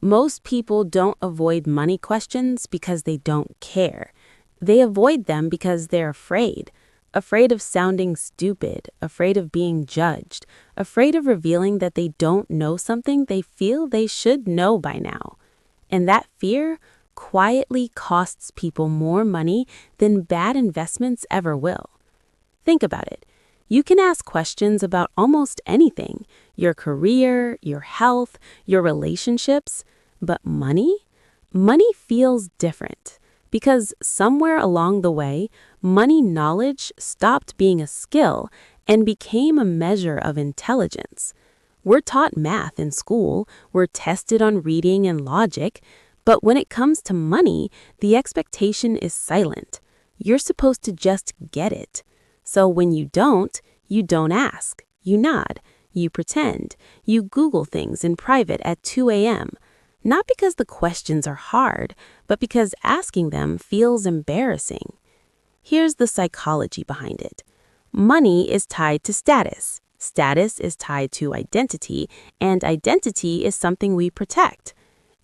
Most people don't avoid money questions because they don't care. They avoid them because they're afraid. Afraid of sounding stupid, afraid of being judged, afraid of revealing that they don't know something they feel they should know by now. And that fear quietly costs people more money than bad investments ever will. Think about it. You can ask questions about almost anything, your career, your health, your relationships, but money? Money feels different because somewhere along the way, money knowledge stopped being a skill and became a measure of intelligence. We're taught math in school, we're tested on reading and logic, but when it comes to money, the expectation is silent. You're supposed to just get it. So when you don't ask, you nod, you pretend, you Google things in private at 2 a.m., not because the questions are hard, but because asking them feels embarrassing. Here's the psychology behind it. Money is tied to status. Status is tied to identity, and identity is something we protect.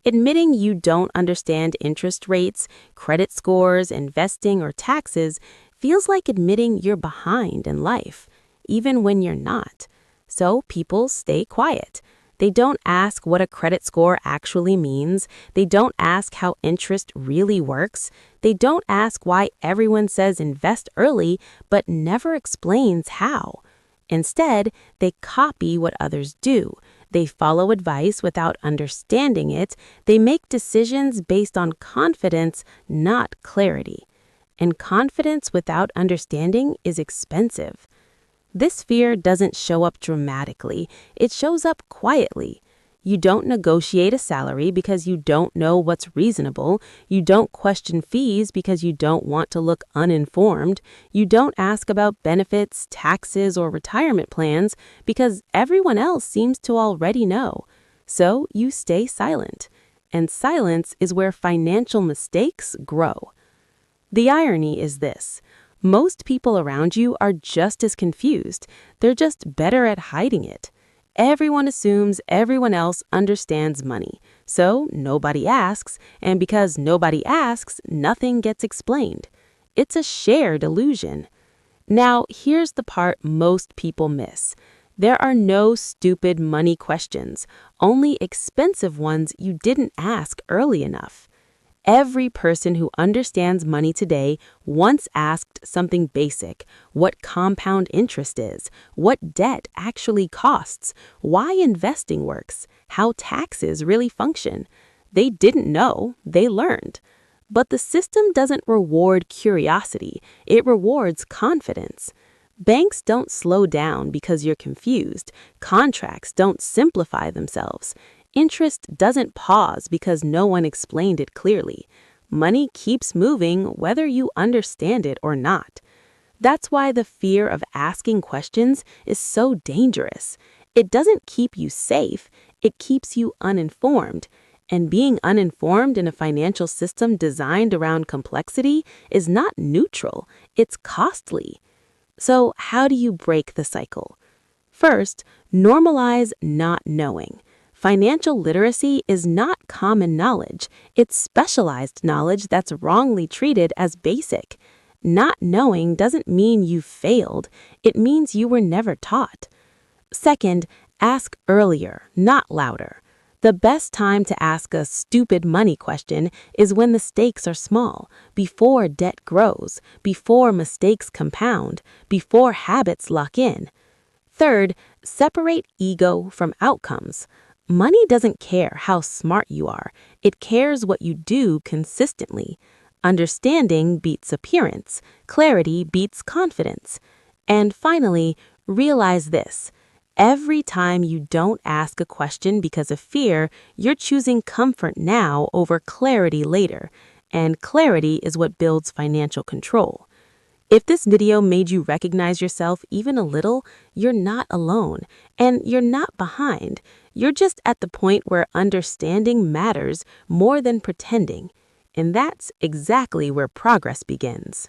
Admitting you don't understand interest rates, credit scores, investing, or taxes feels like admitting you're behind in life, even when you're not. So people stay quiet. They don't ask what a credit score actually means. They don't ask how interest really works. They don't ask why everyone says invest early, but never explains how. Instead, they copy what others do. They follow advice without understanding it. They make decisions based on confidence, not clarity. And confidence without understanding is expensive. This fear doesn't show up dramatically. It shows up quietly. You don't negotiate a salary because you don't know what's reasonable. You don't question fees because you don't want to look uninformed. You don't ask about benefits, taxes, or retirement plans because everyone else seems to already know. So you stay silent. And silence is where financial mistakes grow. The irony is this. Most people around you are just as confused. They're just better at hiding it. Everyone assumes everyone else understands money. So nobody asks, and because nobody asks, nothing gets explained. It's a shared illusion. Now, here's the part most people miss. There are no stupid money questions, only expensive ones you didn't ask early enough. Every person who understands money today once asked something basic: what compound interest is, what debt actually costs, why investing works, how taxes really function. They didn't know, they learned. But the system doesn't reward curiosity, it rewards confidence. Banks don't slow down because you're confused. Contracts don't simplify themselves. Interest doesn't pause because no one explained it clearly. Money keeps moving whether you understand it or not. That's why the fear of asking questions is so dangerous. It doesn't keep you safe, it keeps you uninformed. And being uninformed in a financial system designed around complexity is not neutral, it's costly. So how do you break the cycle? First, normalize not knowing. Financial literacy is not common knowledge. It's specialized knowledge that's wrongly treated as basic. Not knowing doesn't mean you failed. It means you were never taught. Second, ask earlier, not louder. The best time to ask a stupid money question is when the stakes are small, before debt grows, before mistakes compound, before habits lock in. Third, separate ego from outcomes. Money doesn't care how smart you are. It cares what you do consistently. Understanding beats appearance. Clarity beats confidence. And finally, realize this. Every time you don't ask a question because of fear, you're choosing comfort now over clarity later. And clarity is what builds financial control. If this video made you recognize yourself even a little, you're not alone, and you're not behind. You're just at the point where understanding matters more than pretending. And that's exactly where progress begins.